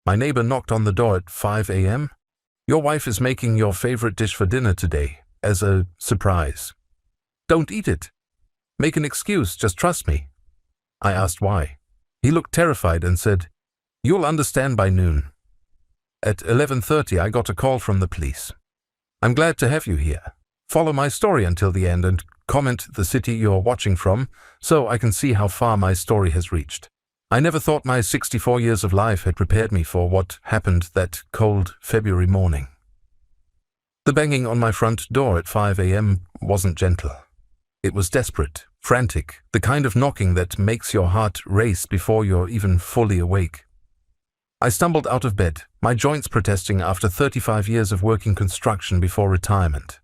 My neighbor knocked on the door at 5 a.m. Your wife is making your favorite dish for dinner today, as a surprise. Don't eat it. Make an excuse, just trust me. I asked why. He looked terrified and said, You'll understand by noon. At 11:30 I got a call from the police. I'm glad to have you here. Follow my story until the end and comment the city you're watching from so I can see how far my story has reached. I never thought my 64 years of life had prepared me for what happened that cold February morning. The banging on my front door at 5 a.m. wasn't gentle. It was desperate, frantic, the kind of knocking that makes your heart race before you're even fully awake. I stumbled out of bed, my joints protesting after 35 years of working construction before retirement.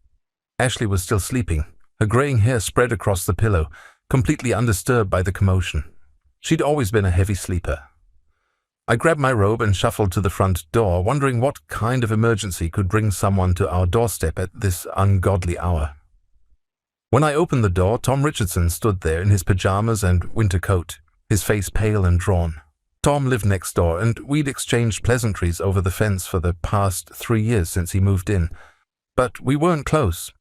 Ashley was still sleeping, her graying hair spread across the pillow, completely undisturbed by the commotion. She'd always been a heavy sleeper. I grabbed my robe and shuffled to the front door, wondering what kind of emergency could bring someone to our doorstep at this ungodly hour. When I opened the door, Tom Richardson stood there in his pajamas and winter coat, his face pale and drawn. Tom lived next door, and we'd exchanged pleasantries over the fence for the past 3 years since he moved in. But we weren't close.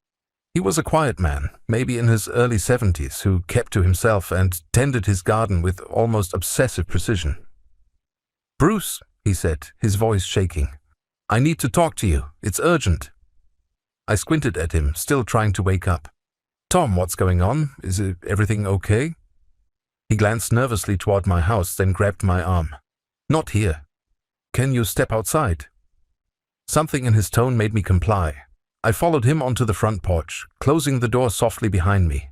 He was a quiet man, maybe in his early 70s, who kept to himself and tended his garden with almost obsessive precision. Bruce, he said, his voice shaking. I need to talk to you. It's urgent. I squinted at him, still trying to wake up. Tom, what's going on? Is everything okay? He glanced nervously toward my house, then grabbed my arm. Not here. Can you step outside? Something in his tone made me comply. I followed him onto the front porch, closing the door softly behind me.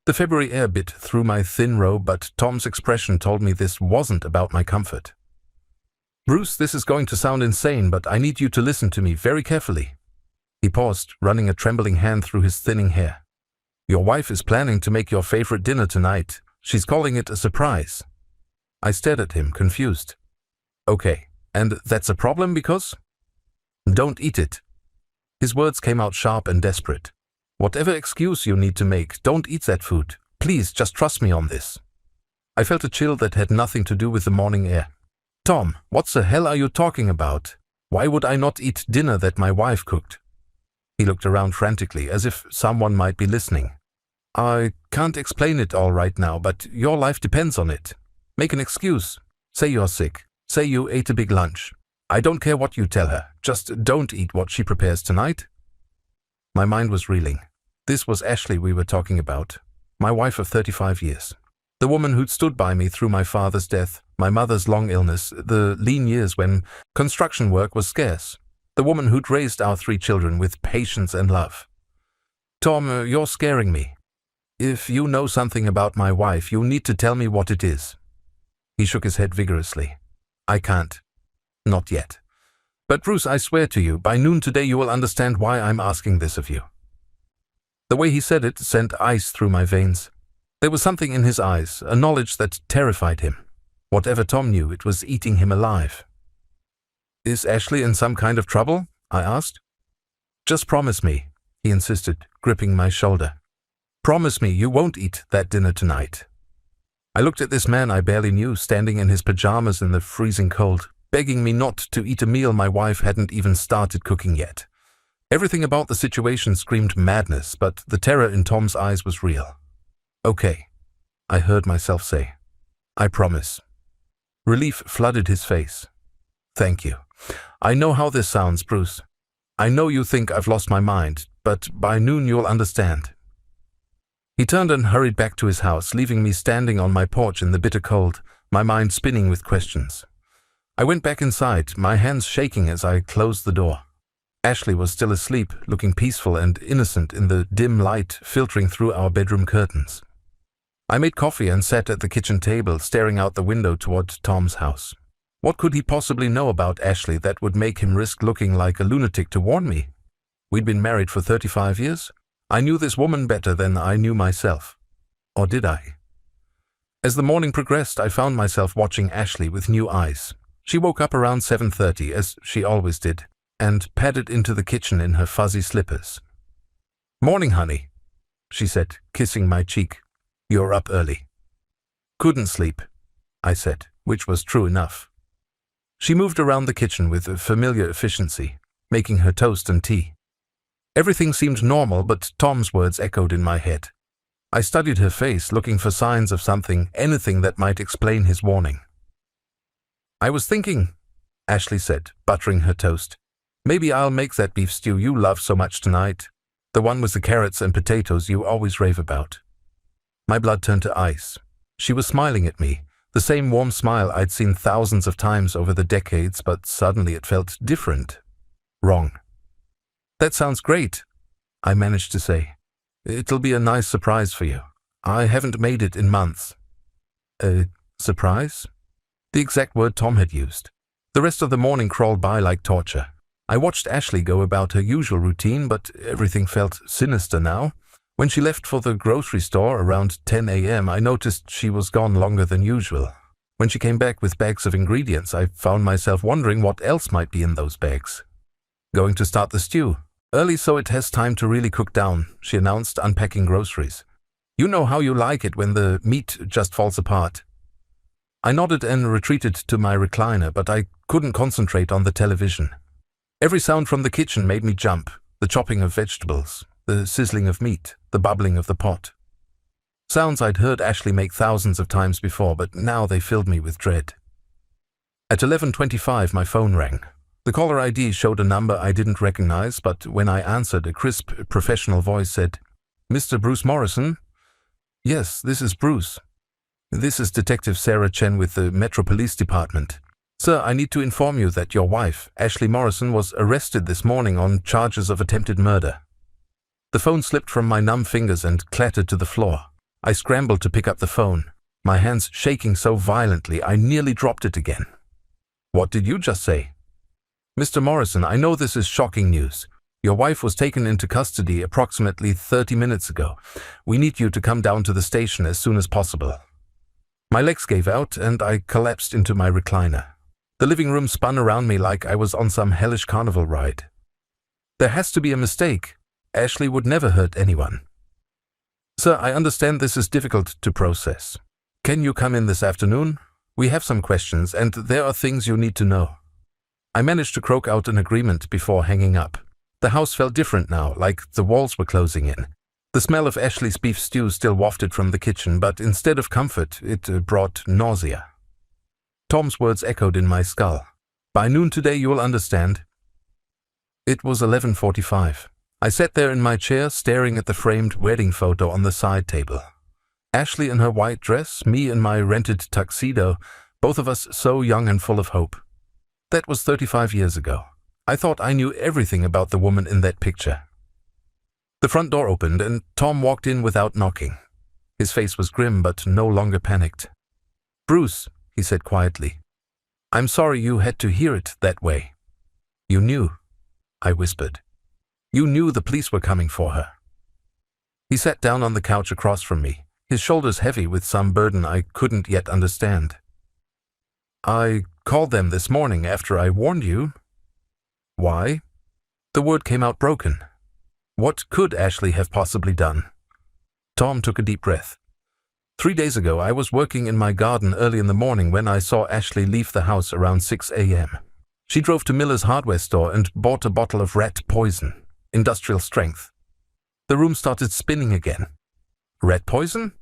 The February air bit through my thin robe, but Tom's expression told me this wasn't about my comfort. Bruce, this is going to sound insane, but I need you to listen to me very carefully. He paused, running a trembling hand through his thinning hair. Your wife is planning to make your favorite dinner tonight. She's calling it a surprise. I stared at him, confused. Okay, and that's a problem because? Don't eat it. His words came out sharp and desperate. Whatever excuse you need to make, don't eat that food. Please, just trust me on this. I felt a chill that had nothing to do with the morning air. Tom, what the hell are you talking about? Why would I not eat dinner that my wife cooked? He looked around frantically, as if someone might be listening. I can't explain it all right now, but your life depends on it. Make an excuse. Say you're sick. Say you ate a big lunch. I don't care what you tell her. Just don't eat what she prepares tonight. My mind was reeling. This was Ashley we were talking about. My wife of 35 years. The woman who'd stood by me through my father's death, my mother's long illness, the lean years when construction work was scarce. The woman who'd raised our 3 children with patience and love. Tom, you're scaring me. If you know something about my wife, you need to tell me what it is. He shook his head vigorously. I can't. Not yet. But Bruce, I swear to you, by noon today you will understand why I'm asking this of you. The way he said it sent ice through my veins. There was something in his eyes, a knowledge that terrified him. Whatever Tom knew, it was eating him alive. Is Ashley in some kind of trouble? I asked. Just promise me, he insisted, gripping my shoulder. Promise me you won't eat that dinner tonight. I looked at this man I barely knew, standing in his pajamas in the freezing cold, begging me not to eat a meal my wife hadn't even started cooking yet. Everything about the situation screamed madness, but the terror in Tom's eyes was real. Okay, I heard myself say. I promise. Relief flooded his face. Thank you. I know how this sounds, Bruce. I know you think I've lost my mind, but by noon you'll understand. He turned and hurried back to his house, leaving me standing on my porch in the bitter cold, my mind spinning with questions. I went back inside, my hands shaking as I closed the door. Ashley was still asleep, looking peaceful and innocent in the dim light filtering through our bedroom curtains. I made coffee and sat at the kitchen table, staring out the window toward Tom's house. What could he possibly know about Ashley that would make him risk looking like a lunatic to warn me? We'd been married for 35 years. I knew this woman better than I knew myself. Or did I? As the morning progressed, I found myself watching Ashley with new eyes. She woke up around 7:30, as she always did, and padded into the kitchen in her fuzzy slippers. Morning, honey, she said, kissing my cheek. You're up early. Couldn't sleep, I said, which was true enough. She moved around the kitchen with a familiar efficiency, making her toast and tea. Everything seemed normal, but Tom's words echoed in my head. I studied her face, looking for signs of something, anything that might explain his warning. "I was thinking," Ashley said, buttering her toast, "maybe I'll make that beef stew you love so much tonight. The one with the carrots and potatoes you always rave about." My blood turned to ice. She was smiling at me, the same warm smile I'd seen thousands of times over the decades, but suddenly it felt different. Wrong. "That sounds great," I managed to say. "It'll be a nice surprise for you. I haven't made it in months." "A surprise?" The exact word Tom had used. The rest of the morning crawled by like torture. I watched Ashley go about her usual routine, but everything felt sinister now. When she left for the grocery store around 10 a.m., I noticed she was gone longer than usual. When she came back with bags of ingredients, I found myself wondering what else might be in those bags. "Going to start the stew. Early so it has time to really cook down," she announced, unpacking groceries. "You know how you like it when the meat just falls apart." I nodded and retreated to my recliner, but I couldn't concentrate on the television. Every sound from the kitchen made me jump: the chopping of vegetables, the sizzling of meat, the bubbling of the pot. Sounds I'd heard Ashley make thousands of times before, but now they filled me with dread. At 11:25, my phone rang. The caller ID showed a number I didn't recognize, but when I answered, a crisp, professional voice said, "Mr. Bruce Morrison?" "Yes, this is Bruce. This is Detective Sarah Chen with the Metro Police Department. Sir, I need to inform you that your wife, Ashley Morrison, was arrested this morning on charges of attempted murder." The phone slipped from my numb fingers and clattered to the floor. I scrambled to pick up the phone, my hands shaking so violently I nearly dropped it again. "What did you just say?" "Mr. Morrison, I know this is shocking news. Your wife was taken into custody approximately 30 minutes ago. We need you to come down to the station as soon as possible." My legs gave out and I collapsed into my recliner. The living room spun around me like I was on some hellish carnival ride. "There has to be a mistake. Ashley would never hurt anyone." "Sir, I understand this is difficult to process. Can you come in this afternoon? We have some questions and there are things you need to know." I managed to croak out an agreement before hanging up. The house felt different now, like the walls were closing in. The smell of Ashley's beef stew still wafted from the kitchen, but instead of comfort, it brought nausea. Tom's words echoed in my skull. "By noon today you will understand." It was 11:45. I sat there in my chair, staring at the framed wedding photo on the side table. Ashley in her white dress, me in my rented tuxedo, both of us so young and full of hope. That was 35 years ago. I thought I knew everything about the woman in that picture. The front door opened and Tom walked in without knocking. His face was grim but no longer panicked. "Bruce," he said quietly, "I'm sorry you had to hear it that way." "You knew," I whispered. "You knew the police were coming for her." He sat down on the couch across from me, his shoulders heavy with some burden I couldn't yet understand. "I called them this morning after I warned you." "Why?" The word came out broken. What could Ashley have possibly done? Tom took a deep breath. 3 days ago, I was working in my garden early in the morning when I saw Ashley leave the house around 6 a.m. She drove to Miller's hardware store and bought a bottle of rat poison, industrial strength. The room started spinning again. "Rat poison?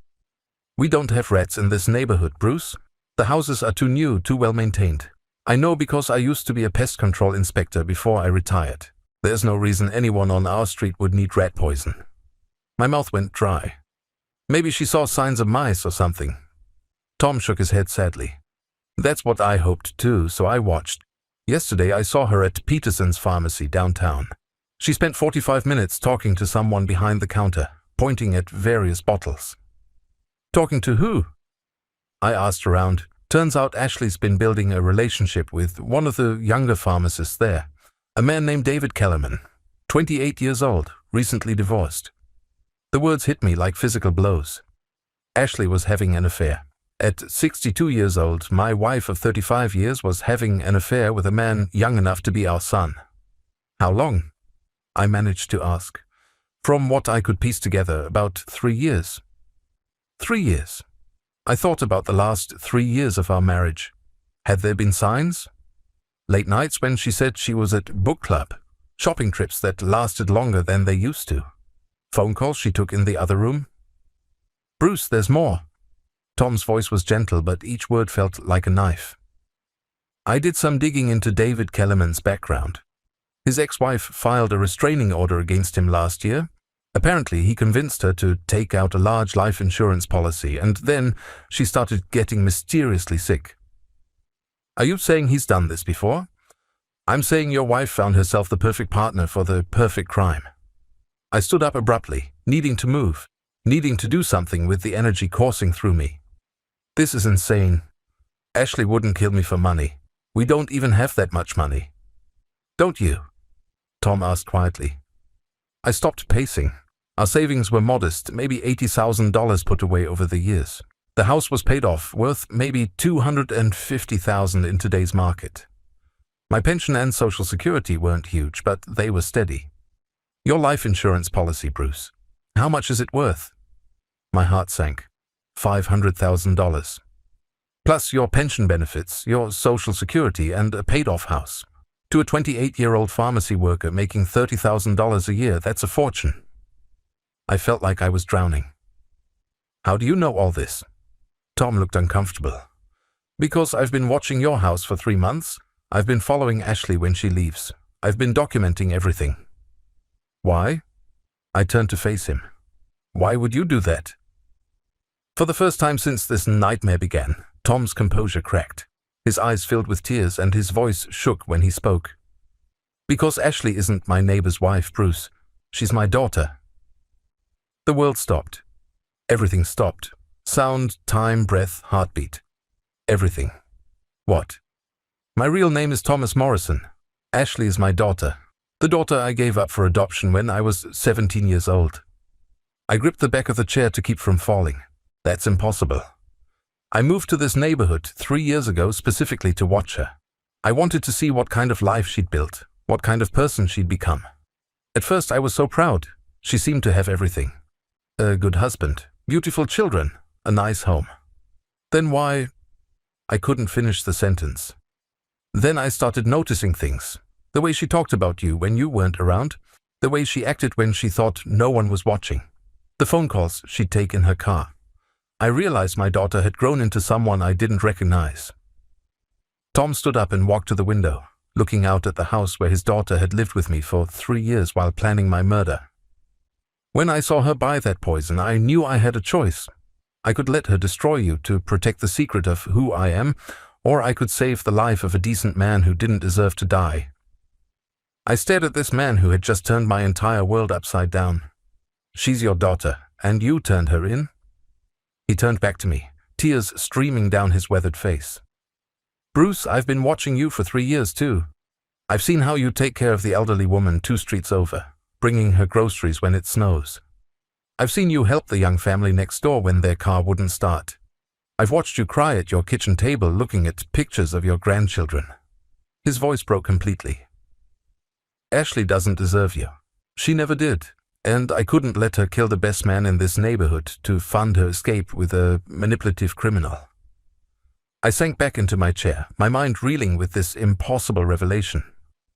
We don't have rats in this neighborhood, Bruce. The houses are too new, too well maintained. I know because I used to be a pest control inspector before I retired. There's no reason anyone on our street would need rat poison." My mouth went dry. "Maybe she saw signs of mice or something." Tom shook his head sadly. "That's what I hoped too, so I watched. Yesterday I saw her at Peterson's pharmacy downtown. She spent 45 minutes talking to someone behind the counter, pointing at various bottles." "Talking to who?" I asked around. Turns out Ashley's been building a relationship with one of the younger pharmacists there, a man named David Kellerman, 28 years old, recently divorced. The words hit me like physical blows. Ashley was having an affair. At 62 years old, my wife of 35 years was having an affair with a man young enough to be our son. "How long?" I managed to ask. From what I could piece together, about 3 years. 3 years. I thought about the last 3 years of our marriage. Had there been signs? Late nights when she said she was at book club, shopping trips that lasted longer than they used to, phone calls she took in the other room. Bruce, there's more. Tom's voice was gentle, but each word felt like a knife. I did some digging into David Kellerman's background. His ex-wife filed a restraining order against him last year. Apparently, he convinced her to take out a large life insurance policy, and then she started getting mysteriously sick. Are you saying he's done this before? I'm saying your wife found herself the perfect partner for the perfect crime. I stood up abruptly, needing to move, needing to do something with the energy coursing through me. This is insane. Ashley wouldn't kill me for money. We don't even have that much money. Don't you? Tom asked quietly. I stopped pacing. Our savings were modest, maybe $80,000 put away over the years. The house was paid off, worth maybe $250,000 in today's market. My pension and Social Security weren't huge, but they were steady. Your life insurance policy, Bruce. How much is it worth? My heart sank. $500,000. Plus your pension benefits, your Social Security, and a paid-off house. To a 28-year-old pharmacy worker making $30,000 a year, that's a fortune. I felt like I was drowning. How do you know all this? Tom looked uncomfortable. Because I've been watching your house for 3 months. I've been following Ashley when she leaves. I've been documenting everything. Why? I turned to face him. Why would you do that? For the first time since this nightmare began, Tom's composure cracked. His eyes filled with tears and his voice shook when he spoke. Because Ashley isn't my neighbor's wife, Bruce. She's my daughter. The world stopped. Everything stopped. Sound, time, breath, heartbeat. Everything. What? My real name is Thomas Morrison. Ashley is my daughter. The daughter I gave up for adoption when I was 17 years old. I gripped the back of the chair to keep from falling. That's impossible. I moved to this neighborhood 3 years ago specifically to watch her. I wanted to see what kind of life she'd built, what kind of person she'd become. At first I was so proud. She seemed to have everything. A good husband, beautiful children, a nice home. Then why? I couldn't finish the sentence. Then I started noticing things. The way she talked about you when you weren't around. The way she acted when she thought no one was watching. The phone calls she'd take in her car. I realized my daughter had grown into someone I didn't recognize. Tom stood up and walked to the window, looking out at the house where his daughter had lived with me for 3 years while planning my murder. When I saw her buy that poison, I knew I had a choice. I could let her destroy you to protect the secret of who I am, or I could save the life of a decent man who didn't deserve to die. I stared at this man who had just turned my entire world upside down. She's your daughter, and you turned her in? He turned back to me, tears streaming down his weathered face. Bruce, I've been watching you for 3 years too. I've seen how you take care of the elderly woman 2 streets over, bringing her groceries when it snows. I've seen you help the young family next door when their car wouldn't start. I've watched you cry at your kitchen table looking at pictures of your grandchildren. His voice broke completely. Ashley doesn't deserve you. She never did. And I couldn't let her kill the best man in this neighborhood to fund her escape with a manipulative criminal. I sank back into my chair, my mind reeling with this impossible revelation.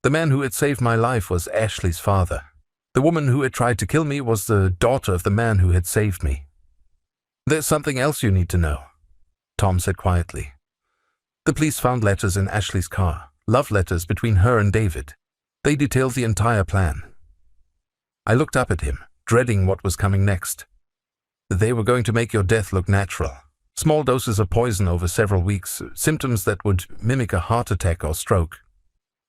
The man who had saved my life was Ashley's father. The woman who had tried to kill me was the daughter of the man who had saved me. There's something else you need to know, Tom said quietly. The police found letters in Ashley's car, love letters between her and David. They detailed the entire plan. I looked up at him, dreading what was coming next. They were going to make your death look natural. Small doses of poison over several weeks, symptoms that would mimic a heart attack or stroke.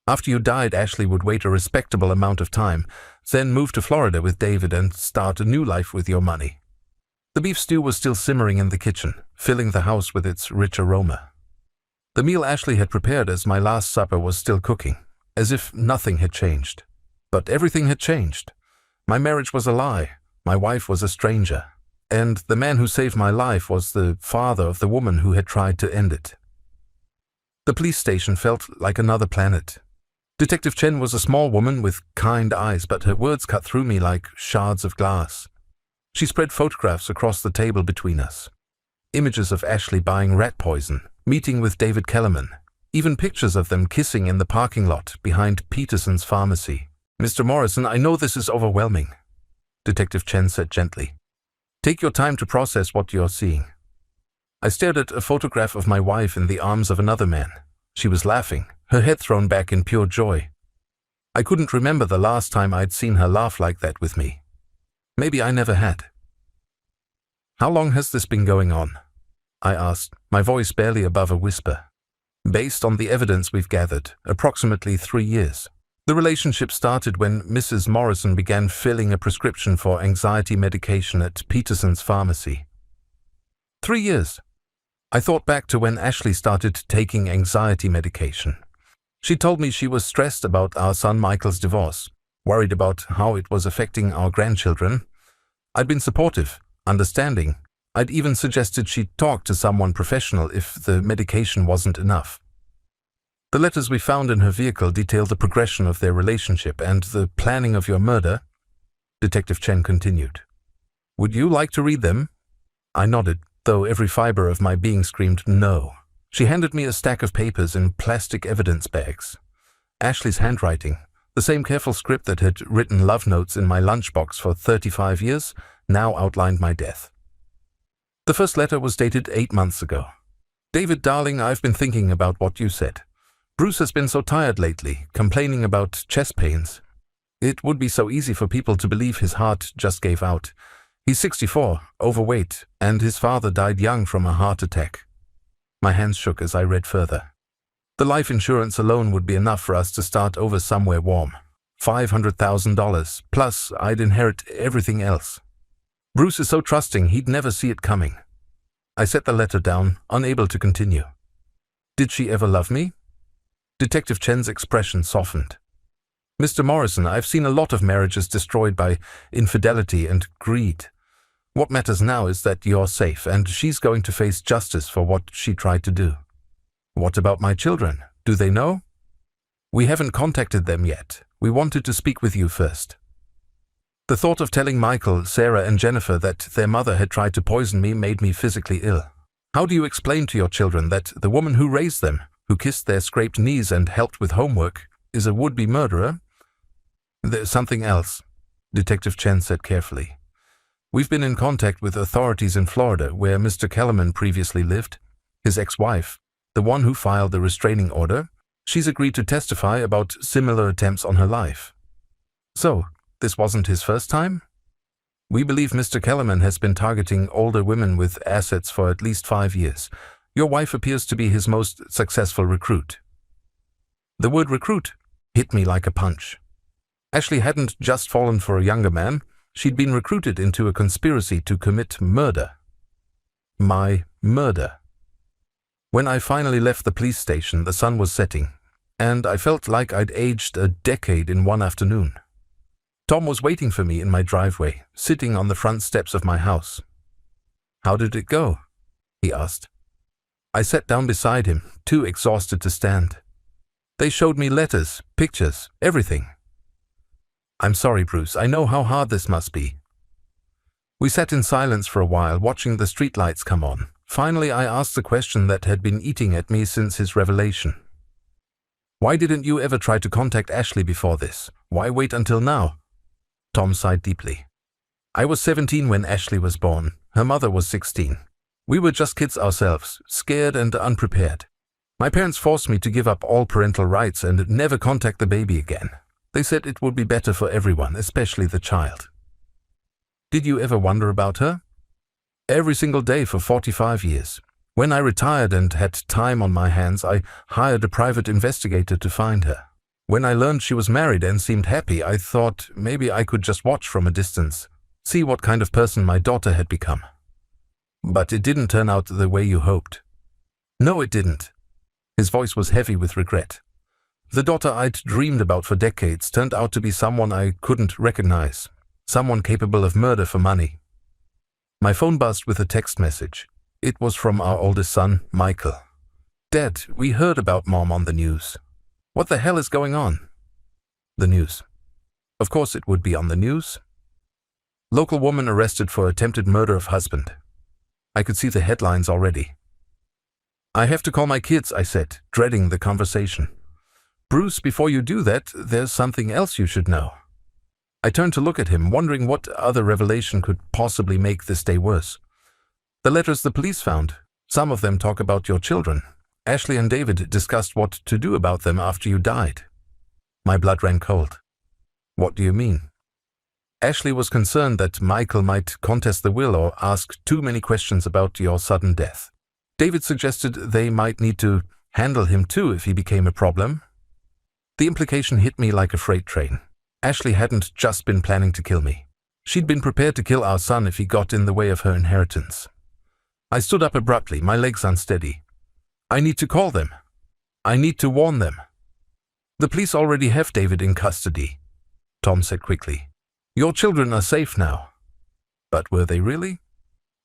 After you died, Ashley would wait a respectable amount of time, then move to Florida with David and start a new life with your money. The beef stew was still simmering in the kitchen, filling the house with its rich aroma. The meal Ashley had prepared as my last supper was still cooking, as if nothing had changed. But everything had changed. My marriage was a lie. My wife was a stranger. And the man who saved my life was the father of the woman who had tried to end it. The police station felt like another planet. Detective Chen was a small woman with kind eyes, but her words cut through me like shards of glass. She spread photographs across the table between us. Images of Ashley buying rat poison, meeting with David Kellerman, Even pictures of them kissing in the parking lot behind Peterson's pharmacy. Mr. Morrison, I know this is overwhelming, Detective Chen said gently. Take your time to process what you're seeing. I stared at a photograph of my wife in the arms of another man. She was laughing, her head thrown back in pure joy. I couldn't remember the last time I'd seen her laugh like that with me. Maybe I never had. How long has this been going on? I asked, my voice barely above a whisper. Based on the evidence we've gathered, approximately 3 years. The relationship started when Mrs. Morrison began filling a prescription for anxiety medication at Peterson's pharmacy. 3 years. I thought back to when Ashley started taking anxiety medication. She told me she was stressed about our son Michael's divorce, worried about how it was affecting our grandchildren. I'd been supportive, understanding. I'd even suggested she talk to someone professional if the medication wasn't enough. The letters we found in her vehicle detailed the progression of their relationship and the planning of your murder, Detective Chen continued. Would you like to read them? I nodded, though every fiber of my being screamed no. She handed me a stack of papers in plastic evidence bags. Ashley's handwriting, the same careful script that had written love notes in my lunchbox for 35 years, now outlined my death. The first letter was dated 8 months ago. David, darling, I've been thinking about what you said. Bruce has been so tired lately, complaining about chest pains. It would be so easy for people to believe his heart just gave out. He's 64, overweight, and his father died young from a heart attack. My hands shook as I read further. The life insurance alone would be enough for us to start over somewhere warm. $500,000, plus I'd inherit everything else. Bruce is so trusting he'd never see it coming. I set the letter down, unable to continue. Did she ever love me? Detective Chen's expression softened. Mr. Morrison, I've seen a lot of marriages destroyed by infidelity and greed. What matters now is that you're safe, and she's going to face justice for what she tried to do. What about my children? Do they know? We haven't contacted them yet. We wanted to speak with you first. The thought of telling Michael, Sarah, and Jennifer that their mother had tried to poison me made me physically ill. How do you explain to your children that the woman who raised them, who kissed their scraped knees and helped with homework, is a would-be murderer? There's something else, Detective Chen said carefully. We've been in contact with authorities in Florida where Mr. Kellerman previously lived. His ex-wife, the one who filed the restraining order, she's agreed to testify about similar attempts on her life. So, this wasn't his first time? We believe Mr. Kellerman has been targeting older women with assets for at least 5 years. Your wife appears to be his most successful recruit. The word recruit hit me like a punch. Ashley hadn't just fallen for a younger man. She'd been recruited into a conspiracy to commit murder. My murder. When I finally left the police station, the sun was setting, and I felt like I'd aged a decade in one afternoon. Tom was waiting for me in my driveway, sitting on the front steps of my house. How did it go? He asked. I sat down beside him, too exhausted to stand. They showed me letters, pictures, everything. I'm sorry, Bruce. I know how hard this must be. We sat in silence for a while, watching the streetlights come on. Finally, I asked the question that had been eating at me since his revelation. Why didn't you ever try to contact Ashley before this? Why wait until now? Tom sighed deeply. I was 17 when Ashley was born. Her mother was 16. We were just kids ourselves, scared and unprepared. My parents forced me to give up all parental rights and never contact the baby again. They said it would be better for everyone, especially the child. Did you ever wonder about her? Every single day for 45 years. When I retired and had time on my hands, I hired a private investigator to find her. When I learned she was married and seemed happy, I thought maybe I could just watch from a distance, see what kind of person my daughter had become. But it didn't turn out the way you hoped. No, it didn't. His voice was heavy with regret. The daughter I'd dreamed about for decades turned out to be someone I couldn't recognize, someone capable of murder for money. My phone buzzed with a text message. It was from our oldest son, Michael. Dad, we heard about Mom on the news. What the hell is going on? The news. Of course it would be on the news. Local woman arrested for attempted murder of husband. I could see the headlines already. I have to call my kids, I said, dreading the conversation. Bruce, before you do that, there's something else you should know. I turned to look at him, wondering what other revelation could possibly make this day worse. The letters the police found. Some of them talk about your children. Ashley and David discussed what to do about them after you died. My blood ran cold. What do you mean? Ashley was concerned that Michael might contest the will or ask too many questions about your sudden death. David suggested they might need to handle him too if he became a problem. The implication hit me like a freight train. Ashley hadn't just been planning to kill me. She'd been prepared to kill our son if he got in the way of her inheritance. I stood up abruptly, my legs unsteady. I need to call them. I need to warn them. The police already have David in custody, Tom said quickly. Your children are safe now. But were they really?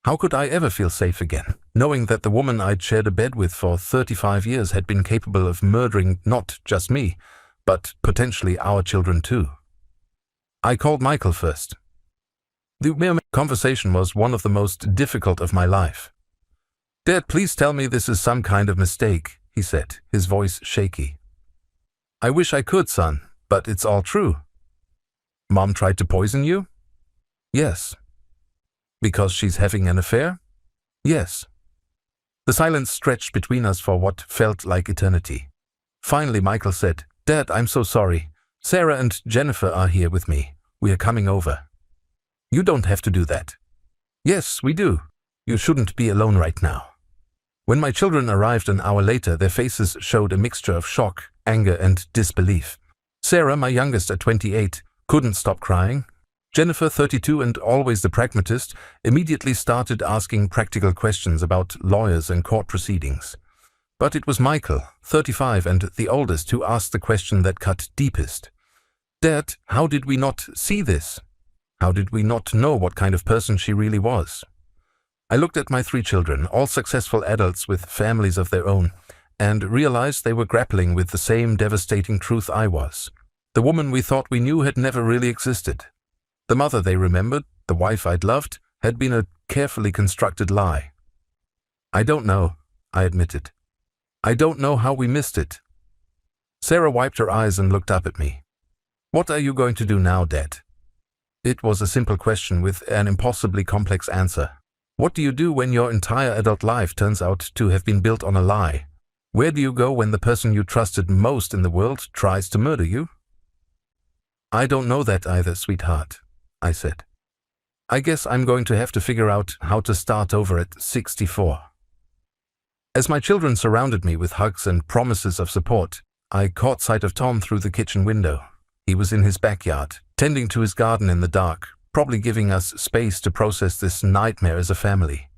How could I ever feel safe again, knowing that the woman I'd shared a bed with for 35 years had been capable of murdering not just me, but potentially our children too? I called Michael first. The conversation was one of the most difficult of my life. Dad, please tell me this is some kind of mistake, he said, his voice shaky. I wish I could, son, but it's all true. Mom tried to poison you? Yes. Because she's having an affair? Yes. The silence stretched between us for what felt like eternity. Finally, Michael said, Dad, I'm so sorry. Sarah and Jennifer are here with me. We are coming over. You don't have to do that. Yes, we do. You shouldn't be alone right now. When my children arrived an hour later, their faces showed a mixture of shock, anger, and disbelief. Sarah, my youngest at 28, couldn't stop crying. Jennifer, 32 and always the pragmatist, immediately started asking practical questions about lawyers and court proceedings. But it was Michael, 35 and the oldest, who asked the question that cut deepest. Dad, how did we not see this? How did we not know what kind of person she really was? I looked at my 3 children, all successful adults with families of their own, and realized they were grappling with the same devastating truth I was. The woman we thought we knew had never really existed. The mother they remembered, the wife I'd loved, had been a carefully constructed lie. I don't know, I admitted. I don't know how we missed it. Sarah wiped her eyes and looked up at me. What are you going to do now, Dad? It was a simple question with an impossibly complex answer. What do you do when your entire adult life turns out to have been built on a lie? Where do you go when the person you trusted most in the world tries to murder you? I don't know that either, sweetheart, I said. I guess I'm going to have to figure out how to start over at 64. As my children surrounded me with hugs and promises of support, I caught sight of Tom through the kitchen window. He was in his backyard, tending to his garden in the dark, probably giving us space to process this nightmare as a family.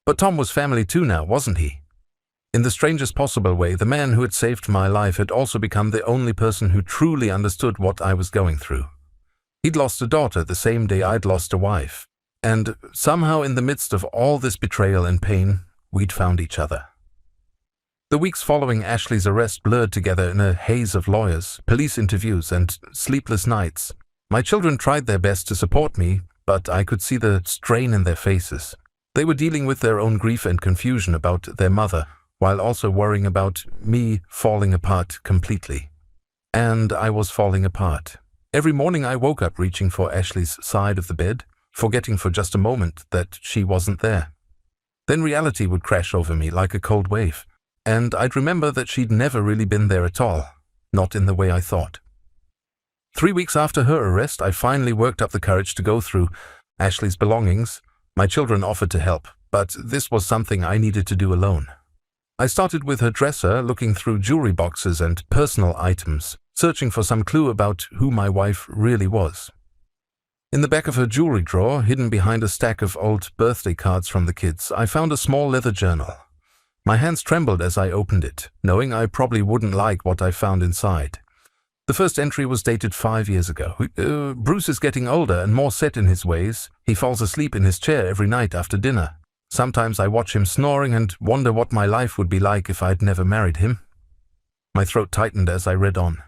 But Tom was family too now, wasn't he? In the strangest possible way, the man who had saved my life had also become the only person who truly understood what I was going through. He'd lost a daughter the same day I'd lost a wife. And somehow in the midst of all this betrayal and pain, we'd found each other. The weeks following Ashley's arrest blurred together in a haze of lawyers, police interviews, and sleepless nights. My children tried their best to support me, but I could see the strain in their faces. They were dealing with their own grief and confusion about their mother, while also worrying about me falling apart completely. And I was falling apart. Every morning I woke up reaching for Ashley's side of the bed, forgetting for just a moment that she wasn't there. Then reality would crash over me like a cold wave, and I'd remember that she'd never really been there at all, not in the way I thought. 3 weeks after her arrest, I finally worked up the courage to go through Ashley's belongings. My children offered to help, but this was something I needed to do alone. I started with her dresser, looking through jewelry boxes and personal items, searching for some clue about who my wife really was. In the back of her jewelry drawer, hidden behind a stack of old birthday cards from the kids, I found a small leather journal. My hands trembled as I opened it, knowing I probably wouldn't like what I found inside. The first entry was dated 5 years ago. Bruce is getting older and more set in his ways. He falls asleep in his chair every night after dinner. Sometimes I watch him snoring and wonder what my life would be like if I'd never married him. My throat tightened as I read on.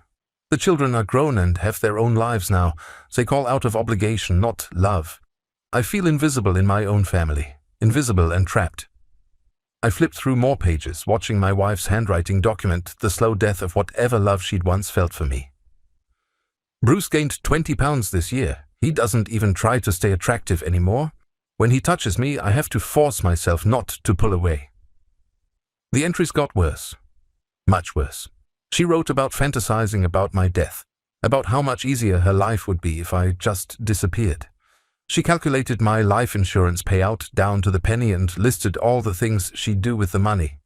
The children are grown and have their own lives now. They call out of obligation, not love. I feel invisible in my own family, invisible and trapped. I flipped through more pages, watching my wife's handwriting document the slow death of whatever love she'd once felt for me. Bruce gained 20 pounds this year. He doesn't even try to stay attractive anymore. When he touches me, I have to force myself not to pull away. The entries got worse. Much worse. She wrote about fantasizing about my death, about how much easier her life would be if I just disappeared. She calculated my life insurance payout down to the penny and listed all the things she'd do with the money.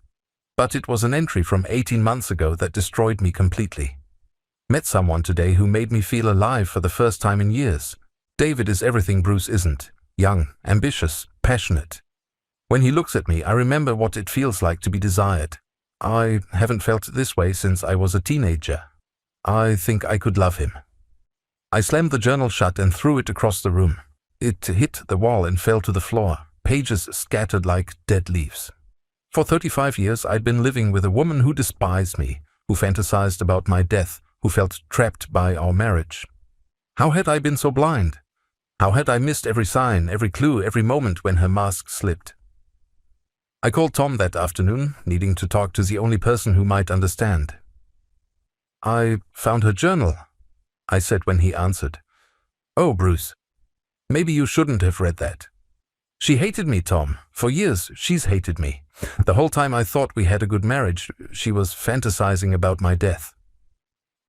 But it was an entry from 18 months ago that destroyed me completely. Met someone today who made me feel alive for the first time in years. David is everything Bruce isn't. Young, ambitious, passionate. When he looks at me, I remember what it feels like to be desired. I haven't felt this way since I was a teenager. I think I could love him. I slammed the journal shut and threw it across the room. It hit the wall and fell to the floor, pages scattered like dead leaves. For 35 years, I'd been living with a woman who despised me, who fantasized about my death, who felt trapped by our marriage. How had I been so blind? How had I missed every sign, every clue, every moment when her mask slipped? I called Tom that afternoon, needing to talk to the only person who might understand. "I found her journal," I said when he answered. "Oh, Bruce, maybe you shouldn't have read that." "She hated me, Tom. For years, she's hated me. The whole time I thought we had a good marriage, she was fantasizing about my death."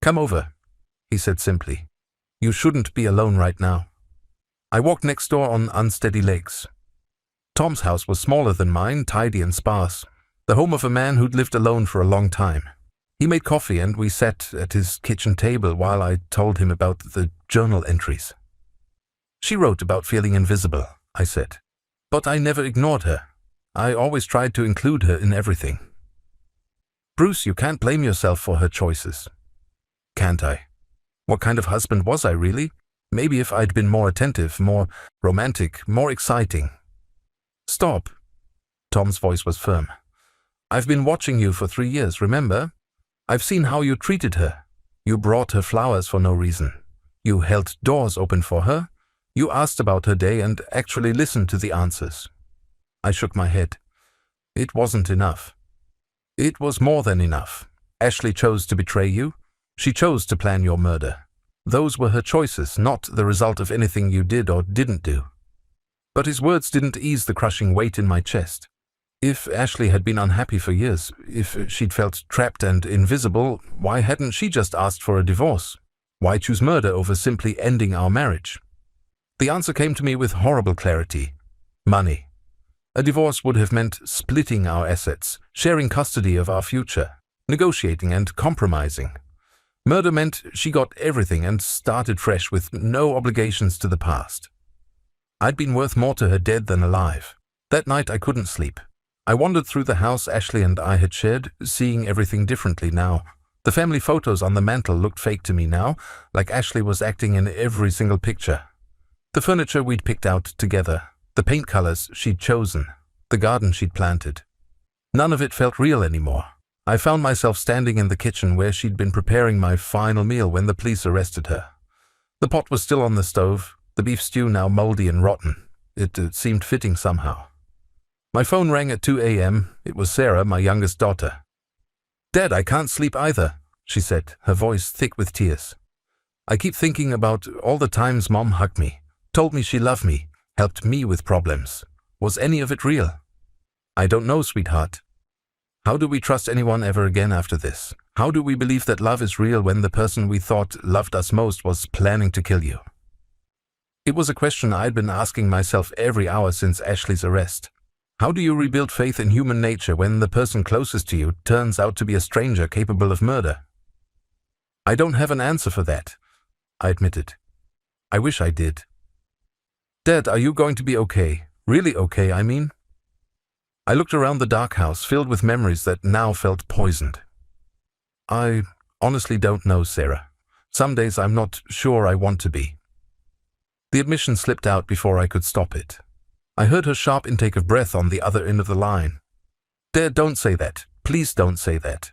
"Come over," he said simply. "You shouldn't be alone right now." I walked next door on unsteady legs. Tom's house was smaller than mine, tidy and sparse, the home of a man who'd lived alone for a long time. He made coffee and we sat at his kitchen table while I told him about the journal entries. "She wrote about feeling invisible," I said. "But I never ignored her. I always tried to include her in everything." "Bruce, you can't blame yourself for her choices." "Can't I? What kind of husband was I really? Maybe if I'd been more attentive, more romantic, more exciting." "Stop." Tom's voice was firm. "I've been watching you for 3 years, remember? I've seen how you treated her. You brought her flowers for no reason. You held doors open for her. You asked about her day and actually listened to the answers." I shook my head. "It wasn't enough." "It was more than enough. Ashley chose to betray you. She chose to plan your murder. Those were her choices, not the result of anything you did or didn't do." But his words didn't ease the crushing weight in my chest. If Ashley had been unhappy for years, if she'd felt trapped and invisible, why hadn't she just asked for a divorce? Why choose murder over simply ending our marriage? The answer came to me with horrible clarity. Money. A divorce would have meant splitting our assets, sharing custody of our future, negotiating and compromising. Murder meant she got everything and started fresh with no obligations to the past. I'd been worth more to her dead than alive. That night I couldn't sleep. I wandered through the house Ashley and I had shared, seeing everything differently now. The family photos on the mantel looked fake to me now, like Ashley was acting in every single picture. The furniture we'd picked out together, the paint colors she'd chosen, the garden she'd planted. None of it felt real anymore. I found myself standing in the kitchen where she'd been preparing my final meal when the police arrested her. The pot was still on the stove, the beef stew now moldy and rotten. It seemed fitting somehow. My phone rang at 2 a.m. It was Sarah, my youngest daughter. "Dad, I can't sleep either," she said, her voice thick with tears. "I keep thinking about all the times Mom hugged me, told me she loved me, helped me with problems. Was any of it real?" "I don't know, sweetheart. How do we trust anyone ever again after this? How do we believe that love is real when the person we thought loved us most was planning to kill you?" It was a question I'd been asking myself every hour since Ashley's arrest. How do you rebuild faith in human nature when the person closest to you turns out to be a stranger capable of murder? "I don't have an answer for that," I admitted. "I wish I did." "Dad, are you going to be okay? Really okay, I mean?" I looked around the dark house, filled with memories that now felt poisoned. "I honestly don't know, Sarah. Some days I'm not sure I want to be." The admission slipped out before I could stop it. I heard her sharp intake of breath on the other end of the line. "Dad, don't say that. Please don't say that."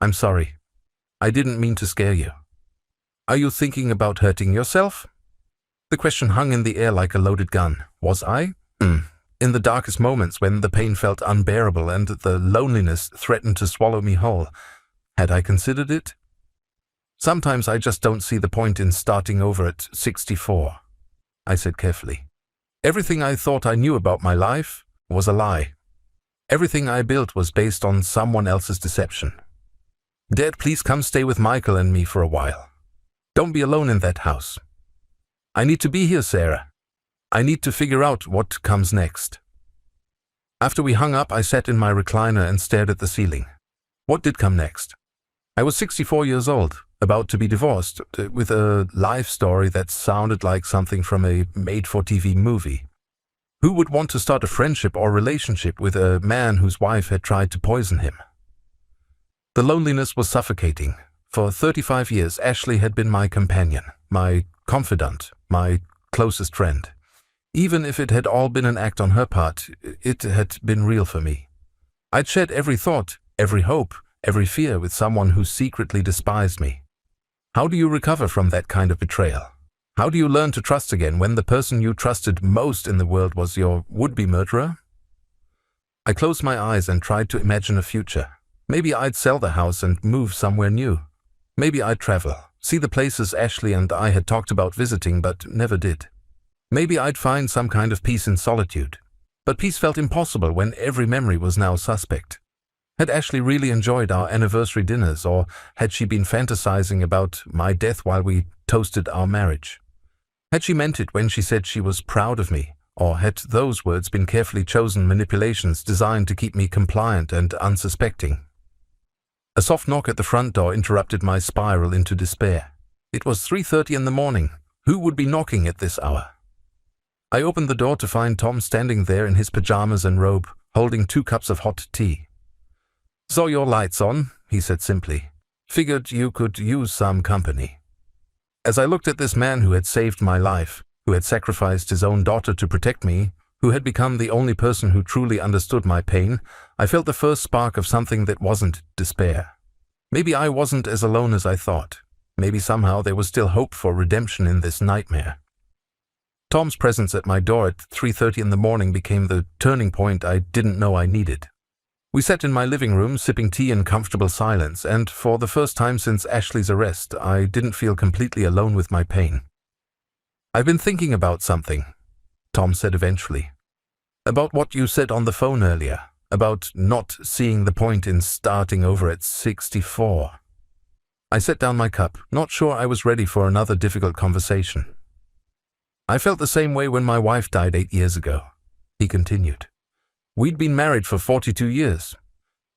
"I'm sorry. I didn't mean to scare you." "Are you thinking about hurting yourself?" The question hung in the air like a loaded gun. Was I? In the darkest moments when the pain felt unbearable and the loneliness threatened to swallow me whole, had I considered it? Sometimes I just don't see the point in starting over at 64, I said carefully. Everything I thought I knew about my life was a lie. Everything I built was based on someone else's deception. Dad, please come stay with Michael and me for a while. Don't be alone in that house. I need to be here, Sarah. I need to figure out what comes next. After we hung up, I sat in my recliner and stared at the ceiling. What did come next? I was 64 years old, about to be divorced, with a life story that sounded like something from a made-for-TV movie. Who would want to start a friendship or relationship with a man whose wife had tried to poison him? The loneliness was suffocating. For 35 years, Ashley had been my companion, my confidant, my closest friend. Even if it had all been an act on her part, it had been real for me. I'd shared every thought, every hope, every fear with someone who secretly despised me. How do you recover from that kind of betrayal? How do you learn to trust again when the person you trusted most in the world was your would-be murderer? I closed my eyes and tried to imagine a future. Maybe I'd sell the house and move somewhere new. Maybe I'd travel, see the places Ashley and I had talked about visiting but never did. Maybe I'd find some kind of peace in solitude. But peace felt impossible when every memory was now suspect. Had Ashley really enjoyed our anniversary dinners, or had she been fantasizing about my death while we toasted our marriage? Had she meant it when she said she was proud of me, or had those words been carefully chosen manipulations designed to keep me compliant and unsuspecting? A soft knock at the front door interrupted my spiral into despair. It was 3:30 in the morning. Who would be knocking at this hour? I opened the door to find Tom standing there in his pajamas and robe, holding 2 cups of hot tea. "Saw your lights on," he said simply. "Figured you could use some company." As I looked at this man who had saved my life, who had sacrificed his own daughter to protect me, who had become the only person who truly understood my pain, I felt the first spark of something that wasn't despair. Maybe I wasn't as alone as I thought. Maybe somehow there was still hope for redemption in this nightmare. Tom's presence at my door at 3:30 in the morning became the turning point I didn't know I needed. We sat in my living room, sipping tea in comfortable silence, and for the first time since Ashley's arrest, I didn't feel completely alone with my pain. "I've been thinking about something," Tom said eventually. "About what you said on the phone earlier, about not seeing the point in starting over at 64. I set down my cup, not sure I was ready for another difficult conversation. "I felt the same way when my wife died 8 years ago," he continued. "We'd been married for 42 years.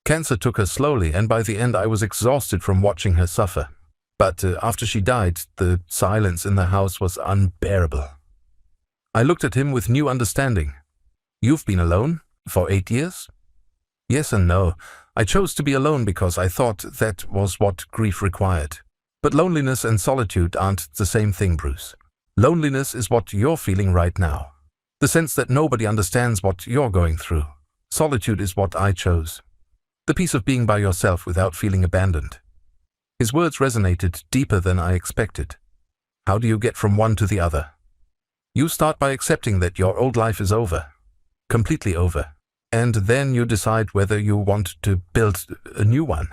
Cancer took her slowly, and by the end I was exhausted from watching her suffer. But after she died, the silence in the house was unbearable." I looked at him with new understanding. "You've been alone? For 8 years?" "Yes and no. I chose to be alone because I thought that was what grief required. But loneliness and solitude aren't the same thing, Bruce. Loneliness is what you're feeling right now. The sense that nobody understands what you're going through. Solitude is what I chose. The peace of being by yourself without feeling abandoned." His words resonated deeper than I expected. How do you get from one to the other? You start by accepting that your old life is over. Completely over. And then you decide whether you want to build a new one.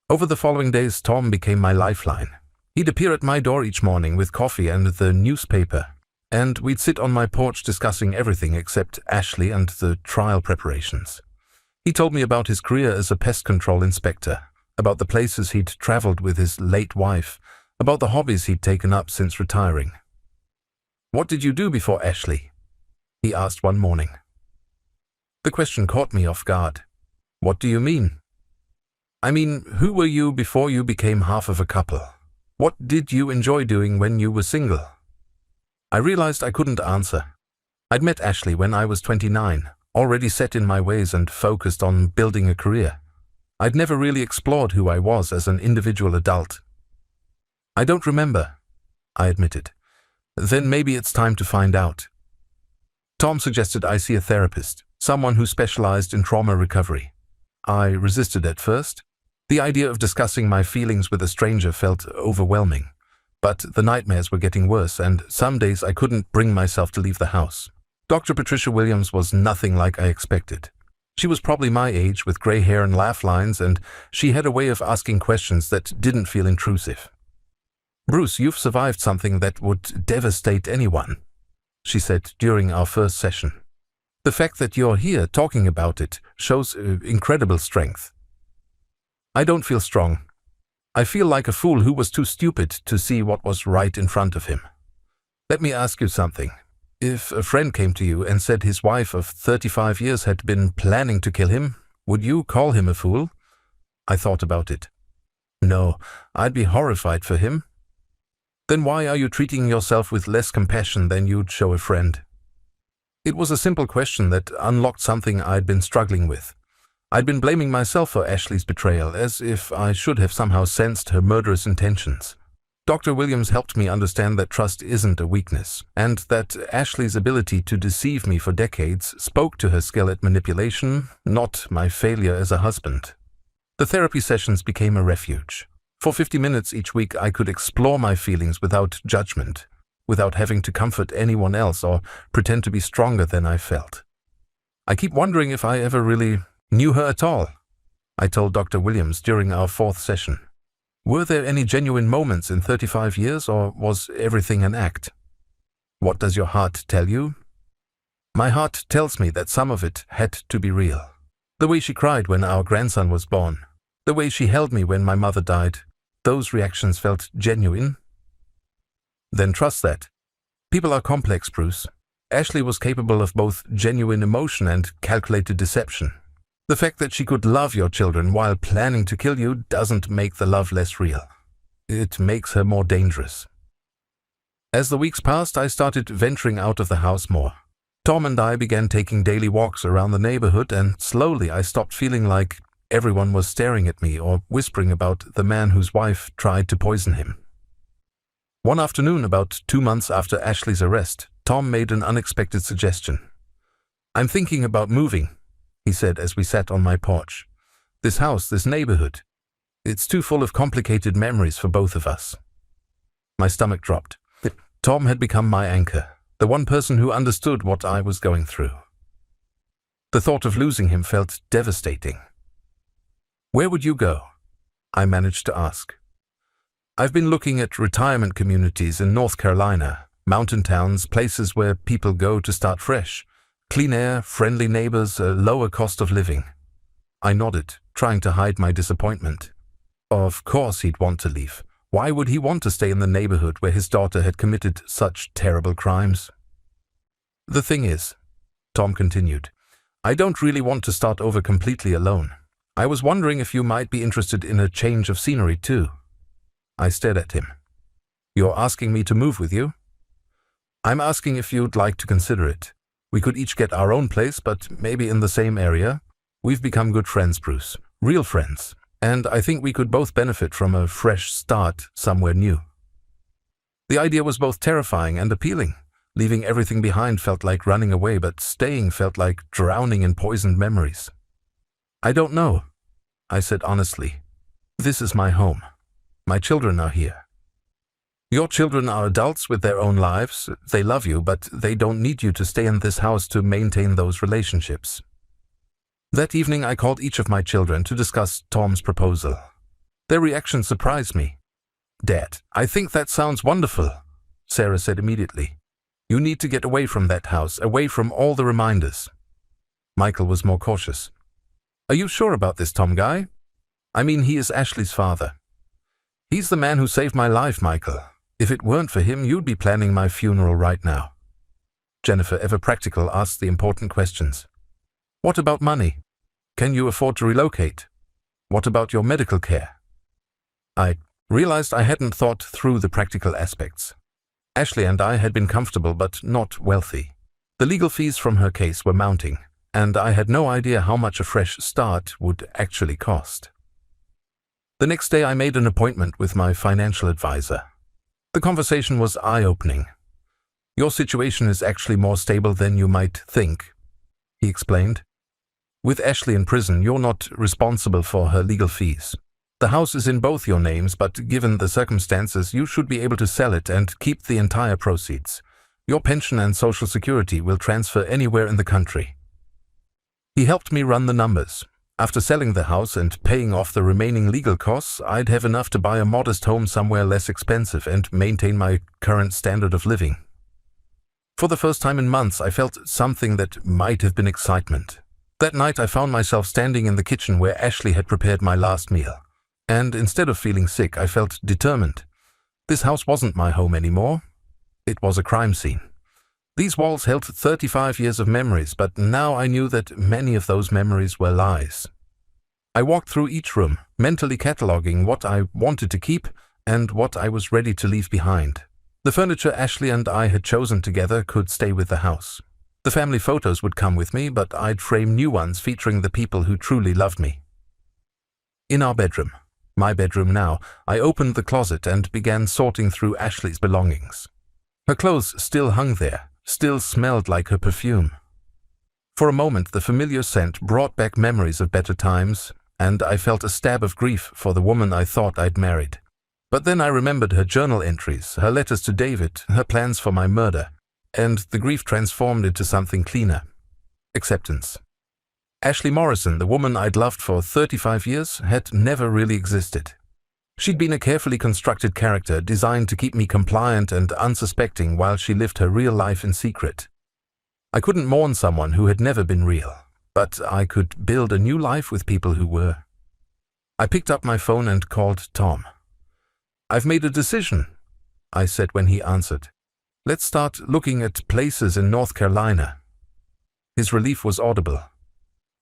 Over the following days, Tom became my lifeline. He'd appear at my door each morning with coffee and the newspaper, and we'd sit on my porch discussing everything except Ashley and the trial preparations. He told me about his career as a pest control inspector, about the places he'd traveled with his late wife, about the hobbies he'd taken up since retiring. "What did you do before Ashley?" he asked one morning. The question caught me off guard. "What do you mean?" "I mean, who were you before you became half of a couple? What did you enjoy doing when you were single?" I realized I couldn't answer. I'd met Ashley when I was 29, already set in my ways and focused on building a career. I'd never really explored who I was as an individual adult. "I don't remember," I admitted. "Then maybe it's time to find out." Tom suggested I see a therapist, someone who specialized in trauma recovery. I resisted at first. The idea of discussing my feelings with a stranger felt overwhelming. But the nightmares were getting worse, and some days I couldn't bring myself to leave the house. Dr. Patricia Williams was nothing like I expected. She was probably my age, with gray hair and laugh lines, and she had a way of asking questions that didn't feel intrusive. "Bruce, you've survived something that would devastate anyone," she said during our first session. "The fact that you're here talking about it shows incredible strength." "I don't feel strong. I feel like a fool who was too stupid to see what was right in front of him. Let me ask you something. If a friend came to you and said his wife of 35 years had been planning to kill him, would you call him a fool?" I thought about it. "No, I'd be horrified for him." "Then why are you treating yourself with less compassion than you'd show a friend?" It was a simple question that unlocked something I'd been struggling with. I'd been blaming myself for Ashley's betrayal, as if I should have somehow sensed her murderous intentions. Dr. Williams helped me understand that trust isn't a weakness, and that Ashley's ability to deceive me for decades spoke to her skill at manipulation, not my failure as a husband. The therapy sessions became a refuge. For 50 minutes each week, I could explore my feelings without judgment, without having to comfort anyone else or pretend to be stronger than I felt. "I keep wondering if I ever really knew her at all," I told Dr. Williams during our fourth session. "Were there any genuine moments in 35 years, or was everything an act?" "What does your heart tell you?" "My heart tells me that some of it had to be real. The way she cried when our grandson was born, the way she held me when my mother died, those reactions felt genuine." "Then trust that. People are complex, Bruce. Ashley was capable of both genuine emotion and calculated deception. The fact that she could love your children while planning to kill you doesn't make the love less real. It makes her more dangerous." As the weeks passed, I started venturing out of the house more. Tom and I began taking daily walks around the neighborhood, and slowly I stopped feeling like everyone was staring at me or whispering about the man whose wife tried to poison him. One afternoon, about 2 months after Ashley's arrest, Tom made an unexpected suggestion. "I'm thinking about moving," he said as we sat on my porch. "This house, this neighborhood, it's too full of complicated memories for both of us." My stomach dropped. Tom had become my anchor, the one person who understood what I was going through. The thought of losing him felt devastating. "Where would you go?" I managed to ask. "I've been looking at retirement communities in North Carolina, mountain towns, places where people go to start fresh. Clean air, friendly neighbors, a lower cost of living." I nodded, trying to hide my disappointment. Of course he'd want to leave. Why would he want to stay in the neighborhood where his daughter had committed such terrible crimes? "The thing is," Tom continued, "I don't really want to start over completely alone. I was wondering if you might be interested in a change of scenery too." I stared at him. "You're asking me to move with you?" "I'm asking if you'd like to consider it. We could each get our own place, but maybe in the same area. We've become good friends, Bruce. Real friends. And I think we could both benefit from a fresh start somewhere new." The idea was both terrifying and appealing. Leaving everything behind felt like running away, but staying felt like drowning in poisoned memories. "I don't know," I said honestly. "This is my home. My children are here." "Your children are adults with their own lives. They love you, but they don't need you to stay in this house to maintain those relationships." That evening, I called each of my children to discuss Tom's proposal. Their reaction surprised me. "Dad, I think that sounds wonderful," Sarah said immediately. "You need to get away from that house, away from all the reminders." Michael was more cautious. "Are you sure about this Tom guy? I mean, he is Ashley's father." "He's the man who saved my life, Michael. If it weren't for him, you'd be planning my funeral right now." Jennifer, ever practical, asked the important questions. "What about money? Can you afford to relocate? What about your medical care?" I realized I hadn't thought through the practical aspects. Ashley and I had been comfortable but not wealthy. The legal fees from her case were mounting, and I had no idea how much a fresh start would actually cost. The next day I made an appointment with my financial advisor. The conversation was eye-opening. "Your situation is actually more stable than you might think," he explained. "With Ashley in prison, you're not responsible for her legal fees. The house is in both your names, but given the circumstances, you should be able to sell it and keep the entire proceeds. Your pension and social security will transfer anywhere in the country. He helped me run the numbers. After selling the house and paying off the remaining legal costs, I'd have enough to buy a modest home somewhere less expensive and maintain my current standard of living. For the first time in months, I felt something that might have been excitement. That night, I found myself standing in the kitchen where Ashley had prepared my last meal. And instead of feeling sick, I felt determined. This house wasn't my home anymore. It was a crime scene. These walls held 35 years of memories, but now I knew that many of those memories were lies. I walked through each room, mentally cataloging what I wanted to keep and what I was ready to leave behind. The furniture Ashley and I had chosen together could stay with the house. The family photos would come with me, but I'd frame new ones featuring the people who truly loved me. In our bedroom, my bedroom now, I opened the closet and began sorting through Ashley's belongings. Her clothes still hung there, still smelled like her perfume. For a moment, the familiar scent brought back memories of better times, and I felt a stab of grief for the woman I thought I'd married. But then I remembered her journal entries, her letters to David, her plans for my murder, and the grief transformed into something cleaner. Acceptance. Ashley Morrison, the woman I'd loved for 35 years, had never really existed. She'd been a carefully constructed character designed to keep me compliant and unsuspecting while she lived her real life in secret. I couldn't mourn someone who had never been real, but I could build a new life with people who were. I picked up my phone and called Tom. "I've made a decision," I said when he answered. "Let's start looking at places in North Carolina." His relief was audible.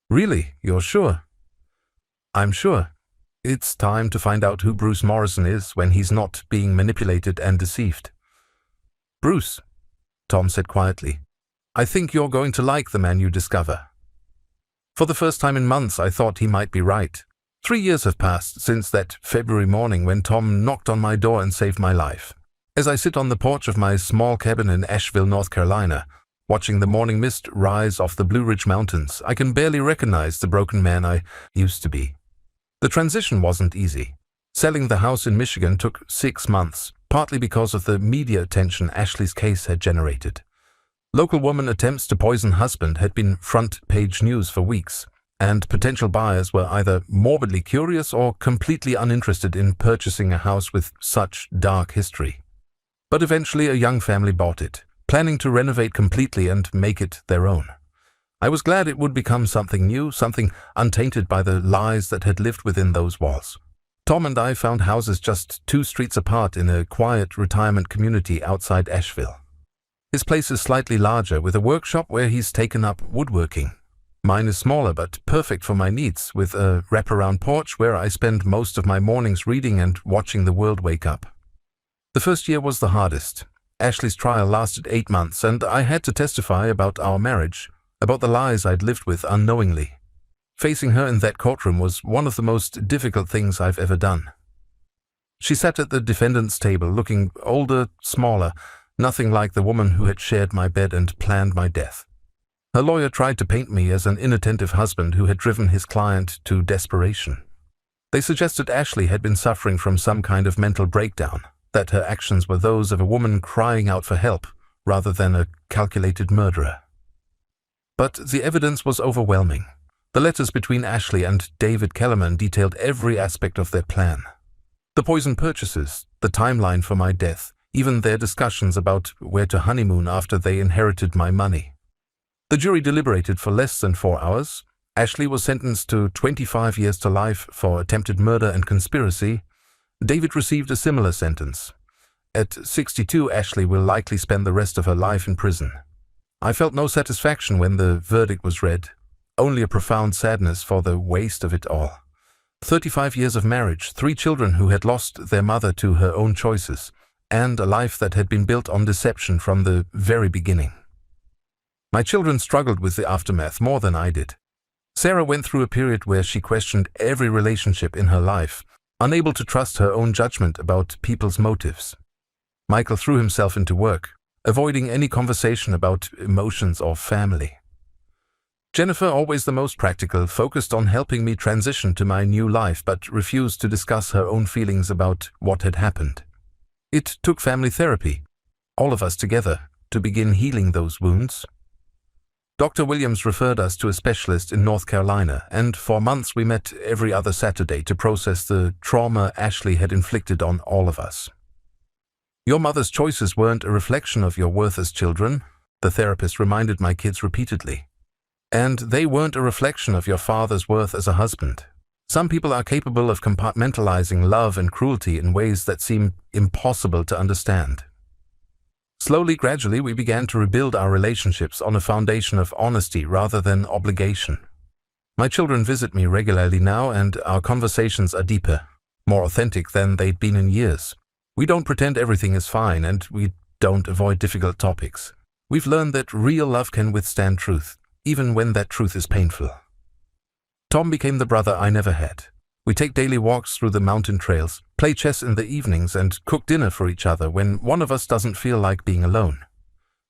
"Really? You're sure?" "I'm sure. It's time to find out who Bruce Morrison is when he's not being manipulated and deceived." "Bruce," Tom said quietly, "I think you're going to like the man you discover." For the first time in months, I thought he might be right. 3 years have passed since that February morning when Tom knocked on my door and saved my life. As I sit on the porch of my small cabin in Asheville, North Carolina, watching the morning mist rise off the Blue Ridge Mountains, I can barely recognize the broken man I used to be. The transition wasn't easy. Selling the house in Michigan took 6 months, partly because of the media attention Ashley's case had generated. Local woman attempts to poison husband had been front-page news for weeks, and potential buyers were either morbidly curious or completely uninterested in purchasing a house with such dark history. But eventually a young family bought it, planning to renovate completely and make it their own. I was glad it would become something new, something untainted by the lies that had lived within those walls. Tom and I found houses just 2 streets apart in a quiet retirement community outside Asheville. His place is slightly larger, with a workshop where he's taken up woodworking. Mine is smaller but perfect for my needs, with a wraparound porch where I spend most of my mornings reading and watching the world wake up. The first year was the hardest. Ashley's trial lasted 8 months, and I had to testify about our marriage, about the lies I'd lived with unknowingly. Facing her in that courtroom was one of the most difficult things I've ever done. She sat at the defendant's table, looking older, smaller, nothing like the woman who had shared my bed and planned my death. Her lawyer tried to paint me as an inattentive husband who had driven his client to desperation. They suggested Ashley had been suffering from some kind of mental breakdown, that her actions were those of a woman crying out for help, rather than a calculated murderer. But the evidence was overwhelming. The letters between Ashley and David Kellerman detailed every aspect of their plan. The poison purchases, the timeline for my death, even their discussions about where to honeymoon after they inherited my money. The jury deliberated for less than 4 hours. Ashley was sentenced to 25 years to life for attempted murder and conspiracy. David received a similar sentence. At 62, Ashley will likely spend the rest of her life in prison. I felt no satisfaction when the verdict was read, only a profound sadness for the waste of it all. 35 years of marriage, 3 children who had lost their mother to her own choices, and a life that had been built on deception from the very beginning. My children struggled with the aftermath more than I did. Sarah went through a period where she questioned every relationship in her life, unable to trust her own judgment about people's motives. Michael threw himself into work, avoiding any conversation about emotions or family. Jennifer, always the most practical, focused on helping me transition to my new life but refused to discuss her own feelings about what had happened. It took family therapy, all of us together, to begin healing those wounds. Dr. Williams referred us to a specialist in North Carolina, and for months we met every other Saturday to process the trauma Ashley had inflicted on all of us. Your mother's choices weren't a reflection of your worth as children, the therapist reminded my kids repeatedly. And they weren't a reflection of your father's worth as a husband. Some people are capable of compartmentalizing love and cruelty in ways that seem impossible to understand. Slowly, gradually, we began to rebuild our relationships on a foundation of honesty rather than obligation. My children visit me regularly now, and our conversations are deeper, more authentic than they'd been in years. We don't pretend everything is fine, and we don't avoid difficult topics. We've learned that real love can withstand truth, even when that truth is painful. Tom became the brother I never had. We take daily walks through the mountain trails, play chess in the evenings, and cook dinner for each other when one of us doesn't feel like being alone.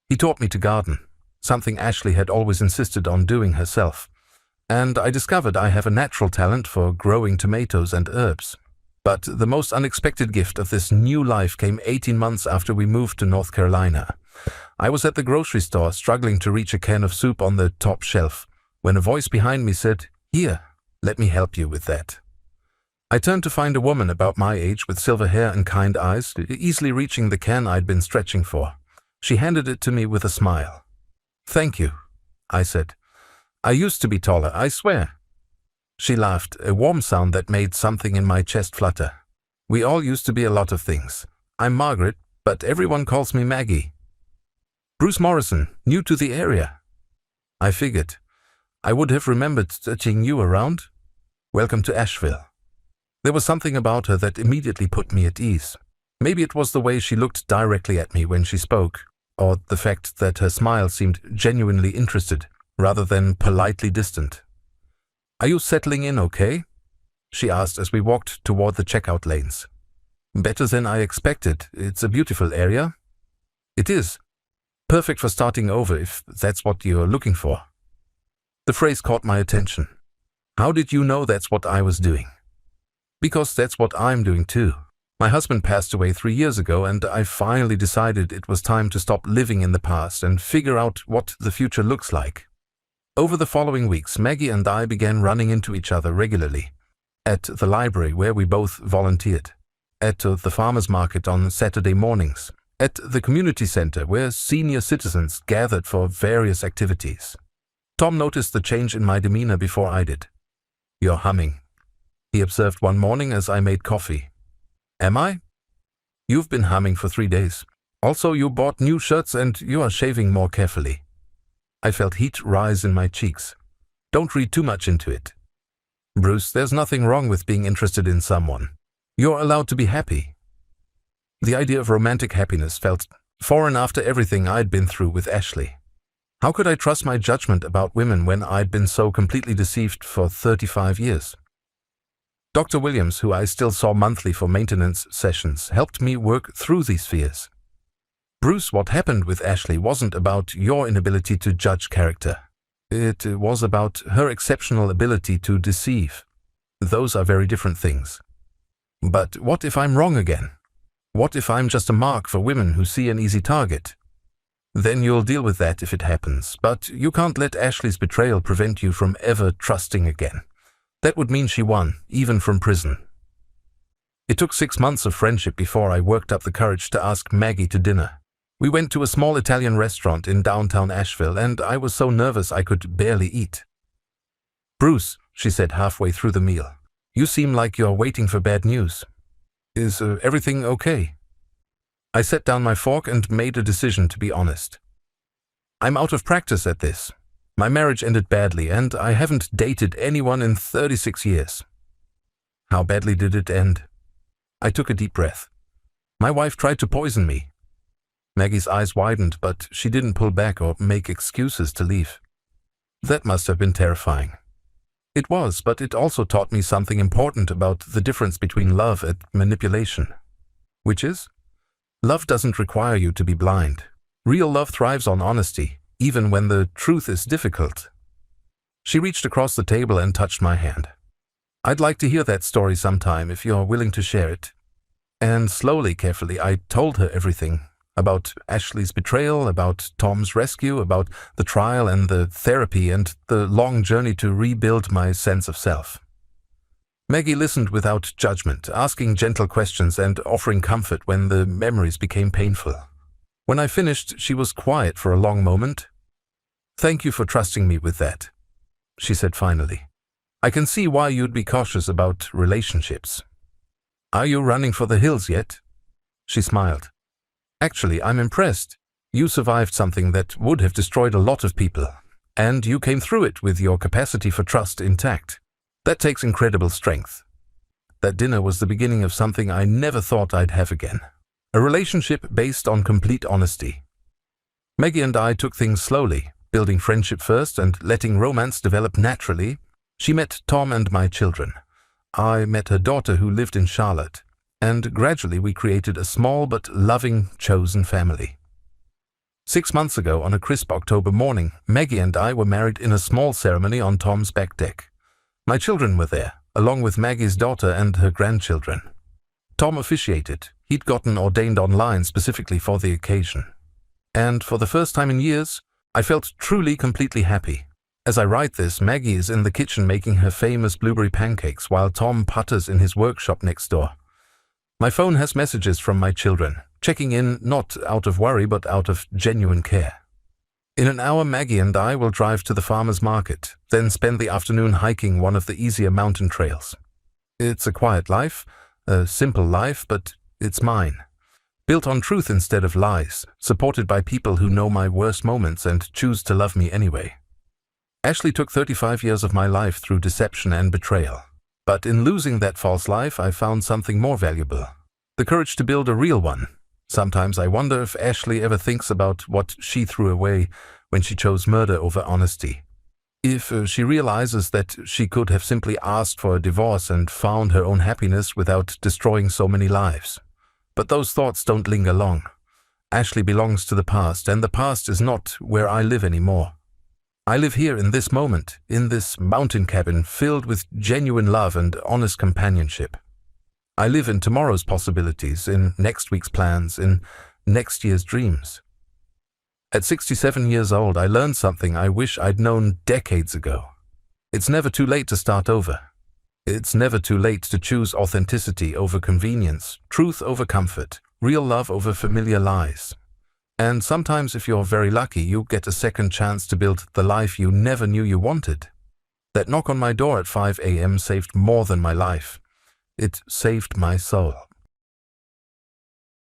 He taught me to garden, something Ashley had always insisted on doing herself, and I discovered I have a natural talent for growing tomatoes and herbs. But the most unexpected gift of this new life came 18 months after we moved to North Carolina. I was at the grocery store struggling to reach a can of soup on the top shelf, when a voice behind me said, "Here, let me help you with that." I turned to find a woman about my age with silver hair and kind eyes, easily reaching the can I'd been stretching for. She handed it to me with a smile. "Thank you," I said. "I used to be taller, I swear." She laughed, a warm sound that made something in my chest flutter. "We all used to be a lot of things. I'm Margaret, but everyone calls me Maggie." "Bruce Morrison, new to the area." I figured. I would have remembered touching you around. "Welcome to Asheville." There was something about her that immediately put me at ease. Maybe it was the way she looked directly at me when she spoke, or the fact that her smile seemed genuinely interested, rather than politely distant. "Are you settling in okay?" she asked as we walked toward the checkout lanes. "Better than I expected. It's a beautiful area." "It is. Perfect for starting over if that's what you're looking for." The phrase caught my attention. "How did you know that's what I was doing?" "Because that's what I'm doing too. My husband passed away 3 years ago, and I finally decided it was time to stop living in the past and figure out what the future looks like." Over the following weeks, Maggie and I began running into each other regularly. At the library where we both volunteered. At the farmer's market on Saturday mornings. At the community center where senior citizens gathered for various activities. Tom noticed the change in my demeanor before I did. "You're humming," he observed one morning as I made coffee. "Am I?" "You've been humming for 3 days. Also, you bought new shirts and you are shaving more carefully." I felt heat rise in my cheeks. "Don't read too much into it." "Bruce, there's nothing wrong with being interested in someone. You're allowed to be happy." The idea of romantic happiness felt foreign after everything I'd been through with Ashley. How could I trust my judgment about women when I'd been so completely deceived for 35 years? Dr. Williams, who I still saw monthly for maintenance sessions, helped me work through these fears. "Bruce, what happened with Ashley wasn't about your inability to judge character. It was about her exceptional ability to deceive. Those are very different things." "But what if I'm wrong again? What if I'm just a mark for women who see an easy target?" "Then you'll deal with that if it happens, but you can't let Ashley's betrayal prevent you from ever trusting again. That would mean she won, even from prison." It took 6 months of friendship before I worked up the courage to ask Maggie to dinner. We went to a small Italian restaurant in downtown Asheville, and I was so nervous I could barely eat. "Bruce," she said halfway through the meal, "you seem like you're waiting for bad news. Is everything okay?" I set down my fork and made a decision to be honest. "I'm out of practice at this. My marriage ended badly, and I haven't dated anyone in 36 years." "How badly did it end?" I took a deep breath. "My wife tried to poison me." Maggie's eyes widened, but she didn't pull back or make excuses to leave. That must have been terrifying. It was, but it also taught me something important about the difference between love and manipulation. Which is? Love doesn't require you to be blind. Real love thrives on honesty, even when the truth is difficult. She reached across the table and touched my hand. "I'd like to hear that story sometime if you're willing to share it." And slowly, carefully, I told her everything. About Ashley's betrayal, about Tom's rescue, about the trial and the therapy and the long journey to rebuild my sense of self. Maggie listened without judgment, asking gentle questions and offering comfort when the memories became painful. When I finished, she was quiet for a long moment. "Thank you for trusting me with that," she said finally. "I can see why you'd be cautious about relationships. Are you running for the hills yet?" She smiled. "Actually, I'm impressed. You survived something that would have destroyed a lot of people, and you came through it with your capacity for trust intact. That takes incredible strength." That dinner was the beginning of something I never thought I'd have again. A relationship based on complete honesty. Maggie and I took things slowly, building friendship first and letting romance develop naturally. She met Tom and my children. I met her daughter who lived in Charlotte, and gradually we created a small but loving, chosen family. 6 months ago, on a crisp October morning, Maggie and I were married in a small ceremony on Tom's back deck. My children were there, along with Maggie's daughter and her grandchildren. Tom officiated. He'd gotten ordained online specifically for the occasion. And for the first time in years, I felt truly, completely happy. As I write this, Maggie is in the kitchen making her famous blueberry pancakes while Tom putters in his workshop next door. My phone has messages from my children, checking in not out of worry but out of genuine care. In an hour, Maggie and I will drive to the farmer's market, then spend the afternoon hiking one of the easier mountain trails. It's a quiet life, a simple life, but it's mine. Built on truth instead of lies, supported by people who know my worst moments and choose to love me anyway. Ashley took 35 years of my life through deception and betrayal. But in losing that false life, I found something more valuable. The courage to build a real one. Sometimes I wonder if Ashley ever thinks about what she threw away when she chose murder over honesty. If she realizes that she could have simply asked for a divorce and found her own happiness without destroying so many lives. But those thoughts don't linger long. Ashley belongs to the past, and the past is not where I live anymore. I live here in this moment, in this mountain cabin filled with genuine love and honest companionship. I live in tomorrow's possibilities, in next week's plans, in next year's dreams. At 67 years old, I learned something I wish I'd known decades ago. It's never too late to start over. It's never too late to choose authenticity over convenience, truth over comfort, real love over familiar lies. And sometimes, if you're very lucky, you get a second chance to build the life you never knew you wanted. That knock on my door at 5 a.m. saved more than my life. It saved my soul.